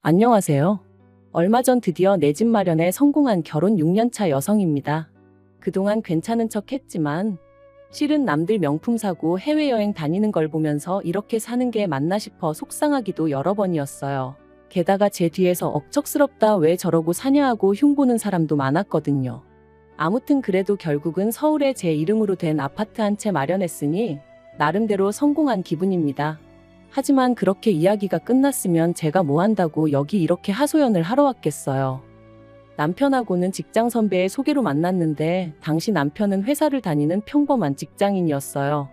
안녕하세요. 얼마 전 드디어 내 집 마련에 성공한 결혼 6년차 여성입니다. 그동안 괜찮은 척 했지만 실은 남들 명품 사고 해외여행 다니는 걸 보면서 이렇게 사는 게 맞나 싶어 속상하기도 여러 번이었어요. 게다가 제 뒤에서 억척스럽다 왜 저러고 사냐 하고 흉보는 사람도 많았거든요. 아무튼 그래도 결국은 서울에 제 이름으로 된 아파트 한 채 마련했으니 나름대로 성공한 기분입니다. 하지만 그렇게 이야기가 끝났으면 제가 뭐 한다고 여기 이렇게 하소연을 하러 왔겠어요. 남편하고는 직장 선배의 소개로 만났는데 당시 남편은 회사를 다니는 평범한 직장인이었어요.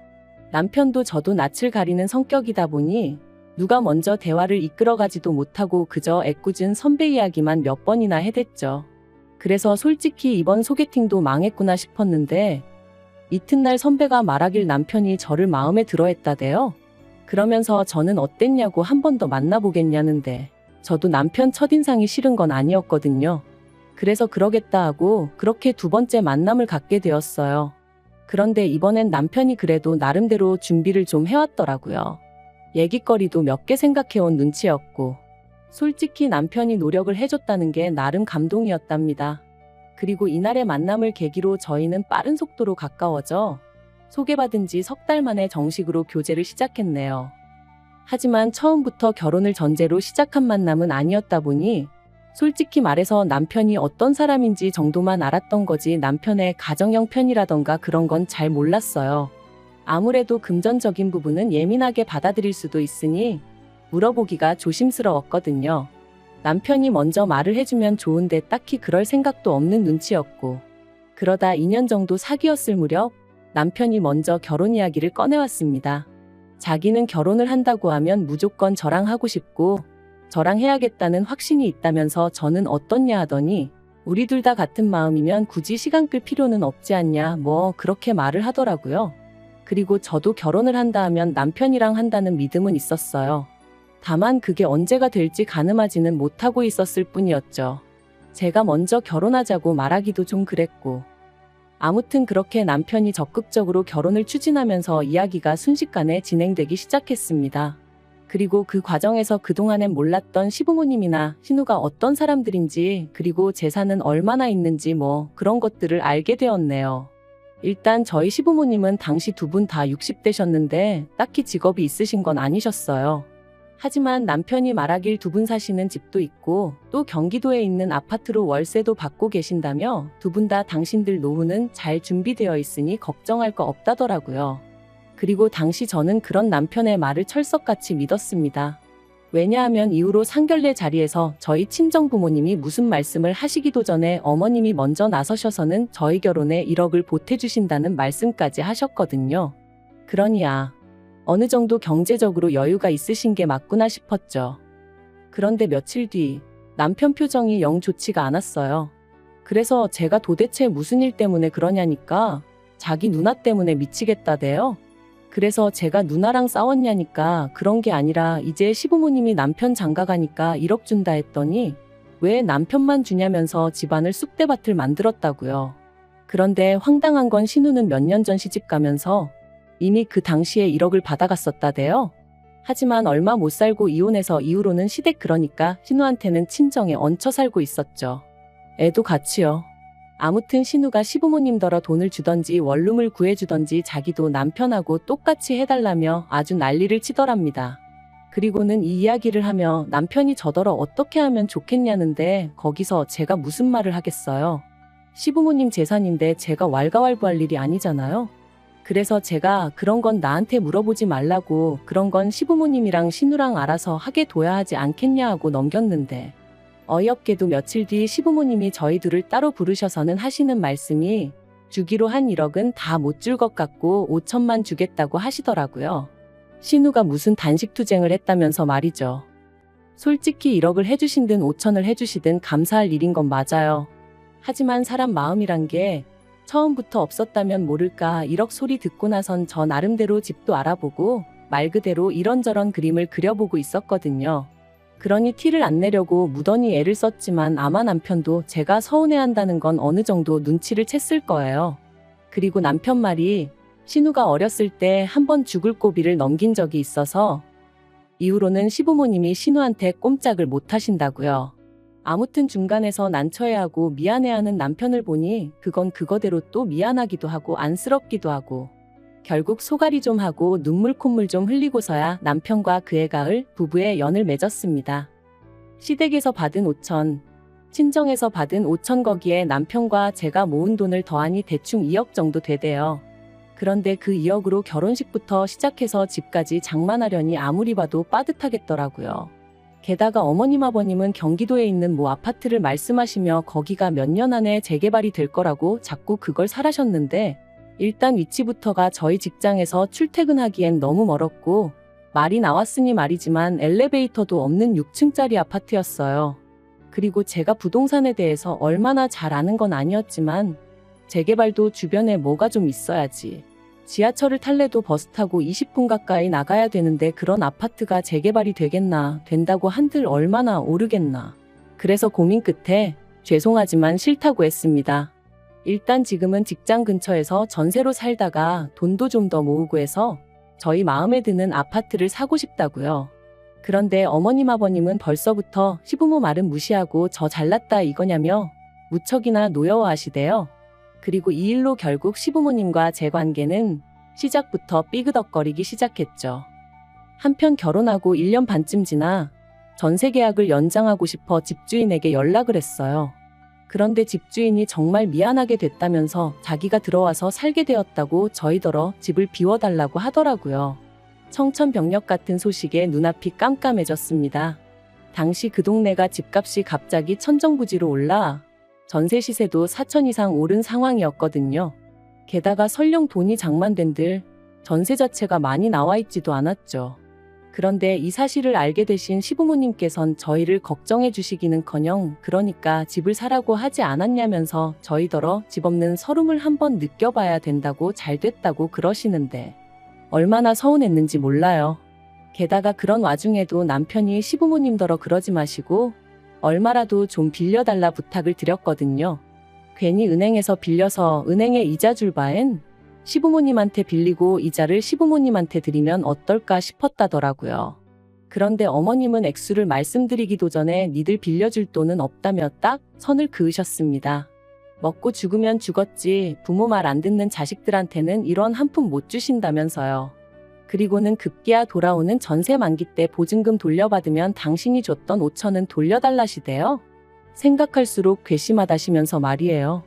남편도 저도 낯을 가리는 성격이다 보니 누가 먼저 대화를 이끌어가지도 못하고 그저 애꿎은 선배 이야기만 몇 번이나 해댔죠. 그래서 솔직히 이번 소개팅도 망했구나 싶었는데 이튿날 선배가 말하길 남편이 저를 마음에 들어했다대요. 그러면서 저는 어땠냐고 한 번 더 만나보겠냐는데 저도 남편 첫인상이 싫은 건 아니었거든요. 그래서 그러겠다 하고 그렇게 두 번째 만남을 갖게 되었어요. 그런데 이번엔 남편이 그래도 나름대로 준비를 좀 해왔더라고요. 얘기거리도 몇 개 생각해온 눈치였고 솔직히 남편이 노력을 해줬다는 게 나름 감동이었답니다. 그리고 이날의 만남을 계기로 저희는 빠른 속도로 가까워져 소개받은 지 석 달 만에 정식으로 교제를 시작했네요. 하지만 처음부터 결혼을 전제로 시작한 만남은 아니었다 보니 솔직히 말해서 남편이 어떤 사람인지 정도만 알았던 거지 남편의 가정형 편이라던가 그런 건 잘 몰랐어요. 아무래도 금전적인 부분은 예민하게 받아들일 수도 있으니 물어보기가 조심스러웠거든요. 남편이 먼저 말을 해주면 좋은데 딱히 그럴 생각도 없는 눈치였고 그러다 2년 정도 사귀었을 무렵 남편이 먼저 결혼 이야기를 꺼내왔습니다. 자기는 결혼을 한다고 하면 무조건 저랑 하고 싶고 저랑 해야겠다는 확신이 있다면서 저는 어떻냐 하더니 우리 둘 다 같은 마음이면 굳이 시간 끌 필요는 없지 않냐 뭐 그렇게 말을 하더라고요. 그리고 저도 결혼을 한다 하면 남편이랑 한다는 믿음은 있었어요. 다만 그게 언제가 될지 가늠하지는 못하고 있었을 뿐이었죠. 제가 먼저 결혼하자고 말하기도 좀 그랬고 아무튼 그렇게 남편이 적극적으로 결혼을 추진하면서 이야기가 순식간에 진행되기 시작했습니다. 그리고 그 과정에서 그동안엔 몰랐던 시부모님이나 신우가 어떤 사람들인지 그리고 재산은 얼마나 있는지 뭐 그런 것들을 알게 되었네요. 일단 저희 시부모님은 당시 두 분 다 60대셨는데 딱히 직업이 있으신 건 아니셨어요. 하지만 남편이 말하길 두 분 사시는 집도 있고 또 경기도에 있는 아파트로 월세도 받고 계신다며 두 분 다 당신들 노후는 잘 준비되어 있으니 걱정할 거 없다더라고요. 그리고 당시 저는 그런 남편의 말을 철석같이 믿었습니다. 왜냐하면 이후로 상견례 자리에서 저희 친정 부모님이 무슨 말씀을 하시기도 전에 어머님이 먼저 나서셔서는 저희 결혼에 1억을 보태주신다는 말씀까지 하셨거든요. 그러니야. 어느 정도 경제적으로 여유가 있으신 게 맞구나 싶었죠. 그런데 며칠 뒤 남편 표정이 영 좋지가 않았어요. 그래서 제가 도대체 무슨 일 때문에 그러냐니까 자기 누나 때문에 미치겠다대요. 그래서 제가 누나랑 싸웠냐니까 그런 게 아니라 이제 시부모님이 남편 장가가니까 1억 준다 했더니 왜 남편만 주냐면서 집안을 쑥대밭을 만들었다고요. 그런데 황당한 건 신우는 몇 년 전 시집 가면서 이미 그 당시에 1억을 받아갔었다대요. 하지만 얼마 못 살고 이혼해서 이후로는 시댁 그러니까 신우한테는 친정에 얹혀 살고 있었죠. 애도 같이요. 아무튼 신우가 시부모님더러 돈을 주던지 원룸을 구해주던지 자기도 남편하고 똑같이 해달라며 아주 난리를 치더랍니다. 그리고는 이 이야기를 하며 남편이 저더러 어떻게 하면 좋겠냐는데 거기서 제가 무슨 말을 하겠어요. 시부모님 재산인데 제가 왈가왈부할 일이 아니잖아요. 그래서 제가 그런 건 나한테 물어보지 말라고 그런 건 시부모님이랑 신우랑 알아서 하게 둬야 하지 않겠냐 하고 넘겼는데 어이없게도 며칠 뒤 시부모님이 저희 둘을 따로 부르셔서는 하시는 말씀이 주기로 한 1억은 다 못 줄 것 같고 5천만 주겠다고 하시더라고요. 신우가 무슨 단식투쟁을 했다면서 말이죠. 솔직히 1억을 해주신든 5천을 해주시든 감사할 일인 건 맞아요. 하지만 사람 마음이란 게 처음부터 없었다면 모를까 1억 소리 듣고 나선 저 나름대로 집도 알아보고 말 그대로 이런저런 그림을 그려보고 있었거든요. 그러니 티를 안 내려고 무던히 애를 썼지만 아마 남편도 제가 서운해한다는 건 어느 정도 눈치를 챘을 거예요. 그리고 남편 말이 신우가 어렸을 때 한 번 죽을 고비를 넘긴 적이 있어서 이후로는 시부모님이 신우한테 꼼짝을 못 하신다고요. 아무튼 중간에서 난처해하고 미안해하는 남편을 보니 그건 그거대로 또 미안하기도 하고 안쓰럽기도 하고 결국 소갈이 좀 하고 눈물 콧물 좀 흘리고서야 남편과 그의 가을 부부의 연을 맺었습니다. 시댁에서 받은 5천, 친정에서 받은 5천 거기에 남편과 제가 모은 돈을 더하니 대충 2억 정도 되대요. 그런데 그 2억으로 결혼식부터 시작해서 집까지 장만하려니 아무리 봐도 빠듯하겠더라고요. 게다가 어머님 아버님은 경기도에 있는 모 아파트를 말씀하시며 거기가 몇 년 안에 재개발이 될 거라고 자꾸 그걸 사라셨는데 일단 위치부터가 저희 직장에서 출퇴근하기엔 너무 멀었고 말이 나왔으니 말이지만 엘리베이터도 없는 6층짜리 아파트였어요. 그리고 제가 부동산에 대해서 얼마나 잘 아는 건 아니었지만 재개발도 주변에 뭐가 좀 있어야지. 지하철을 탈래도 버스 타고 20분 가까이 나가야 되는데 그런 아파트가 재개발이 되겠나, 된다고 한들 얼마나 오르겠나. 그래서 고민 끝에 죄송하지만 싫다고 했습니다. 일단 지금은 직장 근처에서 전세로 살다가 돈도 좀 더 모으고 해서 저희 마음에 드는 아파트를 사고 싶다고요. 그런데 어머님 아버님은 벌써부터 시부모 말은 무시하고 저 잘났다 이거냐며 무척이나 노여워하시대요. 그리고 이 일로 결국 시부모님과 제 관계는 시작부터 삐그덕거리기 시작했죠. 한편 결혼하고 1년 반쯤 지나 전세 계약을 연장하고 싶어 집주인에게 연락을 했어요. 그런데 집주인이 정말 미안하게 됐다면서 자기가 들어와서 살게 되었다고 저희더러 집을 비워달라고 하더라고요. 청천벽력 같은 소식에 눈앞이 깜깜해졌습니다. 당시 그 동네가 집값이 갑자기 천정부지로 올라 전세 시세도 4천 이상 오른 상황이었거든요. 게다가 설령 돈이 장만된들 전세 자체가 많이 나와 있지도 않았죠. 그런데 이 사실을 알게 되신 시부모님께선 저희를 걱정해 주시기는커녕 그러니까 집을 사라고 하지 않았냐면서 저희더러 집 없는 서름을 한번 느껴봐야 된다고 잘됐다고 그러시는데 얼마나 서운했는지 몰라요. 게다가 그런 와중에도 남편이 시부모님더러 그러지 마시고 얼마라도 좀 빌려달라 부탁을 드렸거든요. 괜히 은행에서 빌려서 은행에 이자 줄 바엔 시부모님한테 빌리고 이자를 시부모님한테 드리면 어떨까 싶었다더라고요. 그런데 어머님은 액수를 말씀드리기도 전에 니들 빌려줄 돈은 없다며 딱 선을 그으셨습니다. 먹고 죽으면 죽었지 부모 말 안 듣는 자식들한테는 이런 한 푼 못 주신다면서요. 그리고는 급기야 돌아오는 전세 만기 때 보증금 돌려받으면 당신이 줬던 5천은 돌려달라시대요. 생각할수록 괘씸하다시면서 말이에요.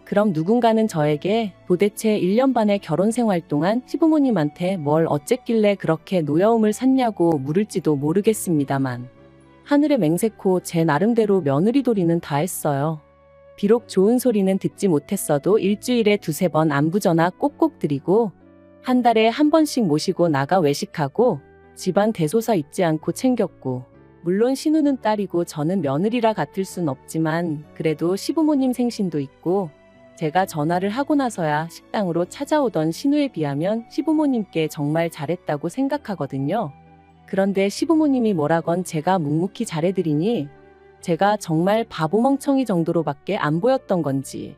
그럼 누군가는 저에게 도대체 1년 반의 결혼 생활 동안 시부모님한테 뭘 어쨌길래 그렇게 노여움을 샀냐고 물을지도 모르겠습니다만 하늘의 맹세코 제 나름대로 며느리도리는 다 했어요. 비록 좋은 소리는 듣지 못했어도 일주일에 2-3번 안부 전화 꼭꼭 드리고 한 달에 한 번씩 모시고 나가 외식하고 집안 대소사 잊지 않고 챙겼고 물론 신우는 딸이고 저는 며느리라 같을 순 없지만 그래도 시부모님 생신도 있고 제가 전화를 하고 나서야 식당으로 찾아오던 신우에 비하면 시부모님께 정말 잘했다고 생각하거든요. 그런데 시부모님이 뭐라건 제가 묵묵히 잘해드리니 제가 정말 바보멍청이 정도로밖에 안 보였던 건지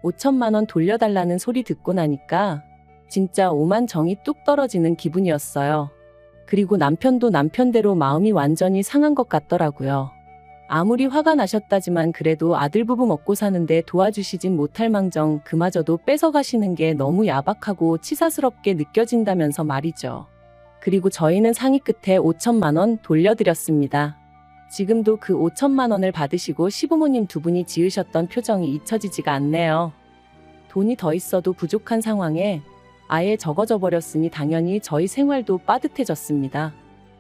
5천만 원 돌려달라는 소리 듣고 나니까 진짜 오만 정이 뚝 떨어지는 기분이었어요. 그리고 남편도 남편대로 마음이 완전히 상한 것 같더라고요. 아무리 화가 나셨다지만 그래도 아들 부부 먹고 사는데 도와주시진 못할 망정 그마저도 뺏어가시는 게 너무 야박하고 치사스럽게 느껴진다면서 말이죠. 그리고 저희는 상의 끝에 5천만 원 돌려드렸습니다. 지금도 그 5천만 원을 받으시고 시부모님 두 분이 지으셨던 표정이 잊혀지지가 않네요. 돈이 더 있어도 부족한 상황에 아예 적어져 버렸으니 당연히 저희 생활도 빠듯해졌습니다.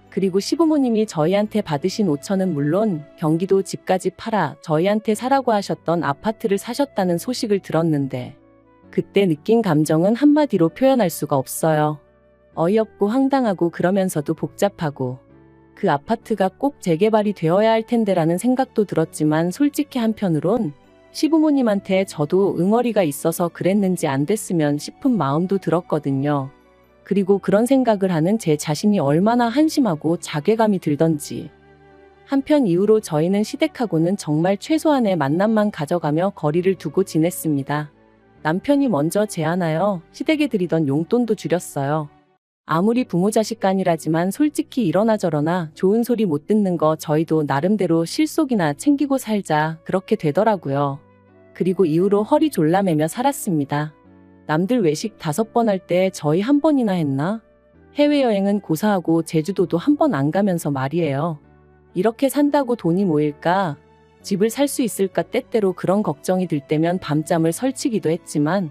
그리고 시부모님이 저희한테 받으신 5천은 물론 경기도 집까지 팔아 저희한테 사라고 하셨던 아파트를 사셨다는 소식을 들었는데 그때 느낀 감정은 한마디로 표현할 수가 없어요. 어이없고 황당하고 그러면서도 복잡하고 그 아파트가 꼭 재개발이 되어야 할 텐데라는 생각도 들었지만 솔직히 한편으론 시부모님한테 저도 응어리가 있어서 그랬는지 안 됐으면 싶은 마음도 들었거든요. 그리고 그런 생각을 하는 제 자신이 얼마나 한심하고 자괴감이 들던지. 한편 이후로 저희는 시댁하고는 정말 최소한의 만남만 가져가며 거리를 두고 지냈습니다. 남편이 먼저 제안하여 시댁에 드리던 용돈도 줄였어요. 아무리 부모 자식 간이라지만 솔직히 이러나 저러나 좋은 소리 못 듣는 거 저희도 나름대로 실속이나 챙기고 살자 그렇게 되더라고요. 그리고 이후로 허리 졸라매며 살았습니다. 남들 외식 5번 할 때 저희 1번이나 했나? 해외여행은 고사하고 제주도도 1번 안 가면서 말이에요. 이렇게 산다고 돈이 모일까? 집을 살 수 있을까? 때때로 그런 걱정이 들 때면 밤잠을 설치기도 했지만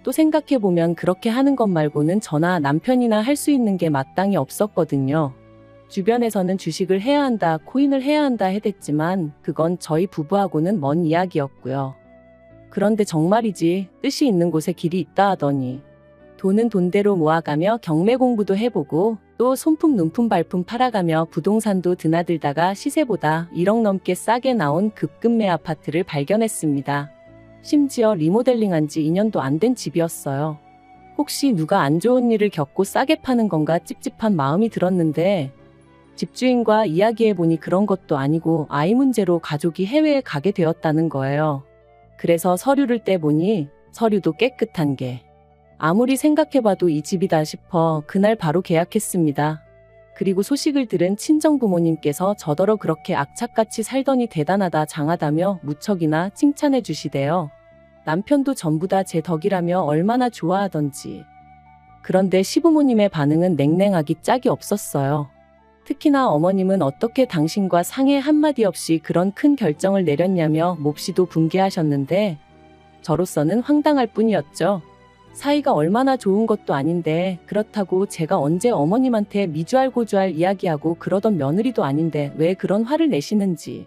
또 생각해보면 그렇게 하는 것 말고는 저나 남편이나 할 수 있는 게 마땅히 없었거든요. 주변에서는 주식을 해야 한다, 코인을 해야 한다 해댔지만 그건 저희 부부하고는 먼 이야기였고요. 그런데 정말이지 뜻이 있는 곳에 길이 있다 하더니 돈은 돈대로 모아가며 경매 공부도 해보고 또 손품 눈품 발품 팔아가며 부동산도 드나들다가 시세보다 1억 넘게 싸게 나온 급급매 아파트를 발견했습니다. 심지어 리모델링한 지 2년도 안 된 집이었어요. 혹시 누가 안 좋은 일을 겪고 싸게 파는 건가 찝찝한 마음이 들었는데 집주인과 이야기해보니 그런 것도 아니고 아이 문제로 가족이 해외에 가게 되었다는 거예요. 그래서 서류를 떼보니 서류도 깨끗한 게 아무리 생각해봐도 이 집이다 싶어 그날 바로 계약했습니다. 그리고 소식을 들은 친정부모님께서 저더러 그렇게 악착같이 살더니 대단하다 장하다며 무척이나 칭찬해 주시대요. 남편도 전부 다 제 덕이라며 얼마나 좋아하던지. 그런데 시부모님의 반응은 냉랭하기 짝이 없었어요. 특히나 어머님은 어떻게 당신과 상의 한마디 없이 그런 큰 결정을 내렸냐며 몹시도 분개하셨는데 저로서는 황당할 뿐이었죠. 사이가 얼마나 좋은 것도 아닌데 그렇다고 제가 언제 어머님한테 미주알 고주알 이야기하고 그러던 며느리도 아닌데 왜 그런 화를 내시는지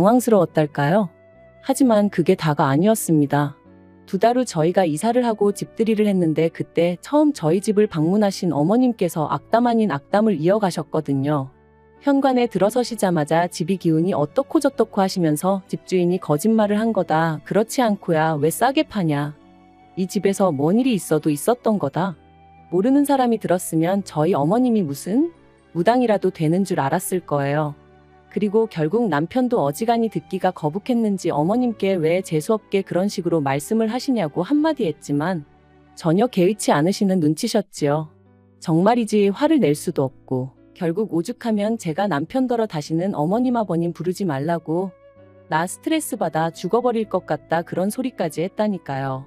당황스러웠달까요? 하지만 그게 다가 아니었습니다. 2달 후 저희가 이사를 하고 집들이를 했는데 그때 처음 저희 집을 방문하신 어머님께서 악담 아닌 악담을 이어가셨거든요. 현관에 들어서시자마자 집이 기운이 어떻고 저떻고 하시면서 집주인이 거짓말을 한 거다. 그렇지 않고야 왜 싸게 파냐. 이 집에서 뭔 일이 있어도 있었던 거다. 모르는 사람이 들었으면 저희 어머님이 무슨 무당이라도 되는 줄 알았을 거예요. 그리고 결국 남편도 어지간히 듣기가 거북했는지 어머님께 왜 재수없게 그런 식으로 말씀을 하시냐고 한마디 했지만 전혀 개의치 않으시는 눈치셨지요. 정말이지 화를 낼 수도 없고 결국 오죽하면 제가 남편더러 다시는 어머님 아버님 부르지 말라고 나 스트레스 받아 죽어버릴 것 같다 그런 소리까지 했다니까요.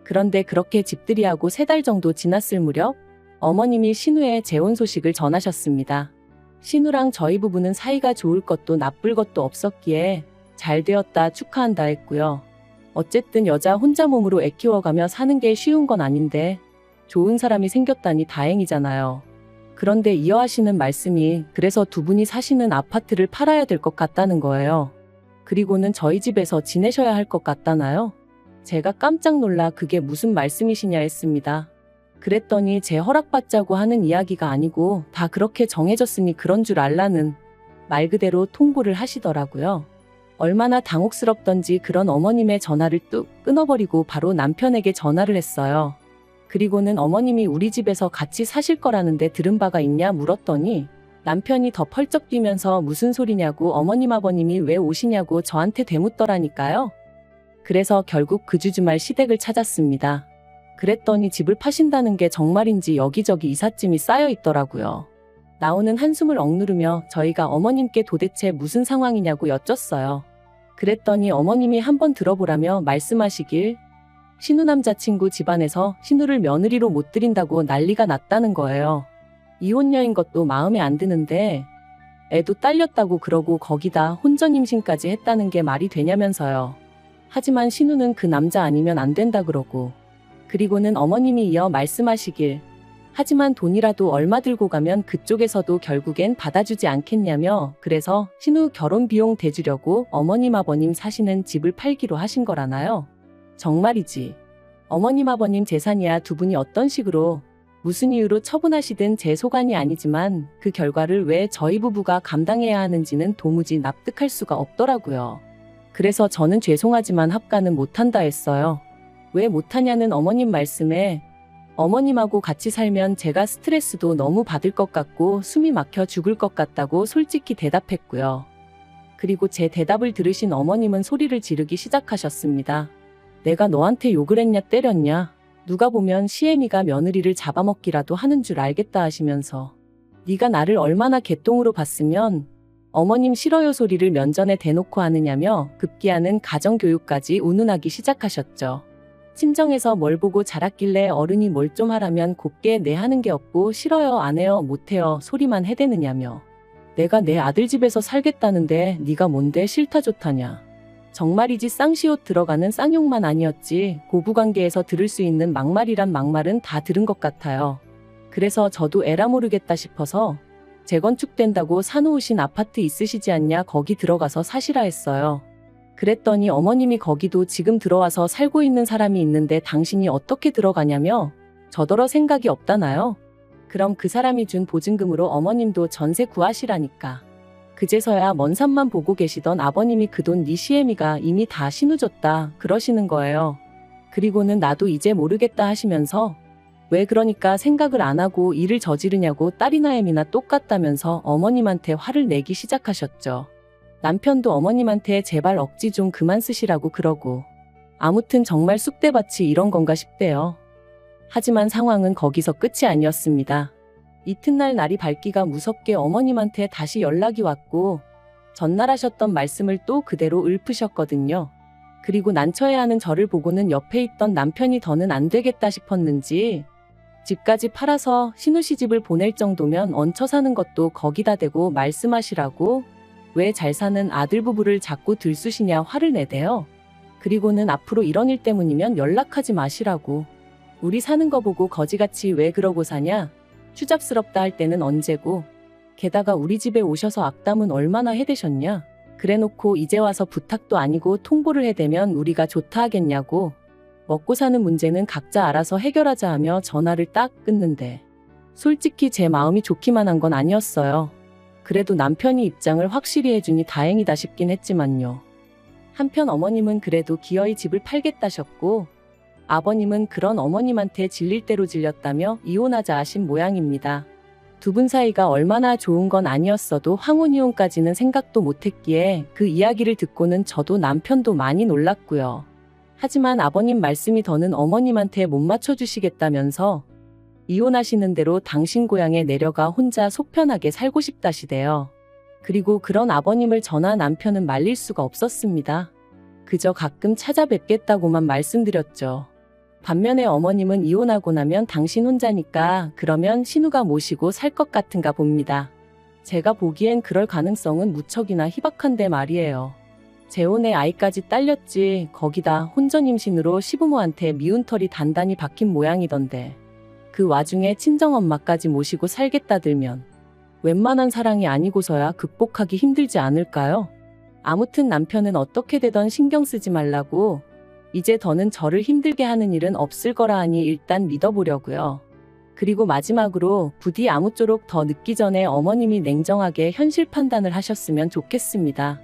그런데 그렇게 집들이하고 3달 정도 지났을 무렵 어머님이 신우의 재혼 소식을 전하셨습니다. 신우랑 저희 부부는 사이가 좋을 것도 나쁠 것도 없었기에 잘 되었다 축하한다 했고요. 어쨌든 여자 혼자 몸으로 애 키워가며 사는 게 쉬운 건 아닌데 좋은 사람이 생겼다니 다행이잖아요. 그런데 이어하시는 말씀이 그래서 2분이 사시는 아파트를 팔아야 될 것 같다는 거예요. 그리고는 저희 집에서 지내셔야 할 것 같다나요? 제가 깜짝 놀라 그게 무슨 말씀이시냐 했습니다. 그랬더니 제 허락받자고 하는 이야기가 아니고 다 그렇게 정해졌으니 그런 줄 알라는 말 그대로 통보를 하시더라고요. 얼마나 당혹스럽던지 그런 어머님의 전화를 뚝 끊어버리고 바로 남편에게 전화를 했어요. 그리고는 어머님이 우리 집에서 같이 사실 거라는데 들은 바가 있냐 물었더니 남편이 더 펄쩍 뛰면서 무슨 소리냐고 어머님 아버님이 왜 오시냐고 저한테 되묻더라니까요. 그래서 결국 그 주주말 시댁을 찾았습니다. 그랬더니 집을 파신다는 게 정말인지 여기저기 이삿짐이 쌓여 있더라고요. 나오는 한숨을 억누르며 저희가 어머님께 도대체 무슨 상황이냐고 여쭸어요. 그랬더니 어머님이 한번 들어보라며 말씀하시길 신우 남자친구 집안에서 신우를 며느리로 못 들인다고 난리가 났다는 거예요. 이혼녀인 것도 마음에 안 드는데 애도 딸렸다고 그러고 거기다 혼전 임신까지 했다는 게 말이 되냐면서요. 하지만 신우는 그 남자 아니면 안 된다 그러고 그리고는 어머님이 이어 말씀하시길 하지만 돈이라도 얼마 들고 가면 그쪽에서도 결국엔 받아주지 않겠냐며 그래서 신우 결혼 비용 대주려고 어머님 아버님 사시는 집을 팔기로 하신 거라나요? 정말이지. 어머님 아버님 재산이야 2분이 어떤 식으로 무슨 이유로 처분하시든 제 소관이 아니지만 그 결과를 왜 저희 부부가 감당해야 하는지는 도무지 납득할 수가 없더라고요. 그래서 저는 죄송하지만 합가는 못한다 했어요. 왜 못하냐는 어머님 말씀에 어머님하고 같이 살면 제가 스트레스도 너무 받을 것 같고 숨이 막혀 죽을 것 같다고 솔직히 대답했고요. 그리고 제 대답을 들으신 어머님은 소리를 지르기 시작하셨습니다. 내가 너한테 욕을 했냐 때렸냐? 누가 보면 시애미가 며느리를 잡아먹기라도 하는 줄 알겠다 하시면서 네가 나를 얼마나 개똥으로 봤으면 어머님 싫어요 소리를 면전에 대놓고 하느냐며 급기야는 가정교육까지 운운하기 시작하셨죠. 친정에서 뭘 보고 자랐길래 어른이 뭘 좀 하라면 곱게 내 하는 게 없고 싫어요 안 해요 못해요 소리만 해대느냐며 내가 내 아들 집에서 살겠다는데 네가 뭔데 싫다 좋다냐. 정말이지 쌍시옷 들어가는 쌍욕만 아니었지 고부관계에서 들을 수 있는 막말이란 막말은 다 들은 것 같아요. 그래서 저도 에라 모르겠다 싶어서 재건축된다고 사놓으신 아파트 있으시지 않냐 거기 들어가서 사시라 했어요. 그랬더니 어머님이 거기도 지금 들어와서 살고 있는 사람이 있는데 당신이 어떻게 들어가냐며 저더러 생각이 없다나요? 그럼 그 사람이 준 보증금으로 어머님도 전세 구하시라니까. 그제서야 먼 산만 보고 계시던 아버님이 그 돈 네 시애미가 이미 다 신우줬다 그러시는 거예요. 그리고는 나도 이제 모르겠다 하시면서 왜 그러니까 생각을 안 하고 일을 저지르냐고 딸이나 애미나 똑같다면서 어머님한테 화를 내기 시작하셨죠. 남편도 어머님한테 제발 억지 좀 그만 쓰시라고 그러고 아무튼 정말 쑥대밭이 이런 건가 싶대요. 하지만 상황은 거기서 끝이 아니었습니다. 이튿날 날이 밝기가 무섭게 어머님한테 다시 연락이 왔고 전날 하셨던 말씀을 또 그대로 읊으셨거든요. 그리고 난처해하는 저를 보고는 옆에 있던 남편이 더는 안 되겠다 싶었는지 집까지 팔아서 신우시집을 보낼 정도면 얹혀 사는 것도 거기다 대고 말씀하시라고 왜 잘 사는 아들 부부를 자꾸 들쑤시냐 화를 내대요. 그리고는 앞으로 이런 일 때문이면 연락하지 마시라고. 우리 사는 거 보고 거지같이 왜 그러고 사냐. 추잡스럽다 할 때는 언제고. 게다가 우리 집에 오셔서 악담은 얼마나 해대셨냐. 그래놓고 이제 와서 부탁도 아니고 통보를 해대면 우리가 좋다 하겠냐고. 먹고 사는 문제는 각자 알아서 해결하자 하며 전화를 딱 끊는데 솔직히 제 마음이 좋기만 한 건 아니었어요. 그래도 남편이 입장을 확실히 해주니 다행이다 싶긴 했지만요. 한편 어머님은 그래도 기어이 집을 팔겠다셨고 아버님은 그런 어머님한테 질릴 대로 질렸다며 이혼하자 하신 모양입니다. 두 분 사이가 얼마나 좋은 건 아니었어도 황혼이혼까지는 생각도 못했기에 그 이야기를 듣고는 저도 남편도 많이 놀랐고요. 하지만 아버님 말씀이 더는 어머님한테 못 맞춰주시겠다면서 이혼하시는 대로 당신 고향에 내려가 혼자 속편하게 살고 싶다시대요. 그리고 그런 아버님을 저나 남편은 말릴 수가 없었습니다. 그저 가끔 찾아뵙겠다고만 말씀드렸죠. 반면에 어머님은 이혼하고 나면 당신 혼자니까 그러면 신우가 모시고 살 것 같은가 봅니다. 제가 보기엔 그럴 가능성은 무척이나 희박한데 말이에요. 재혼에 아이까지 딸렸지 거기다 혼전 임신으로 시부모한테 미운 털이 단단히 박힌 모양이던데 그 와중에 친정엄마까지 모시고 살겠다들면 웬만한 사랑이 아니고서야 극복하기 힘들지 않을까요? 아무튼 남편은 어떻게 되던 신경 쓰지 말라고 이제 더는 저를 힘들게 하는 일은 없을 거라 하니 일단 믿어보려고요. 그리고 마지막으로 부디 아무쪼록 더 늦기 전에 어머님이 냉정하게 현실 판단을 하셨으면 좋겠습니다.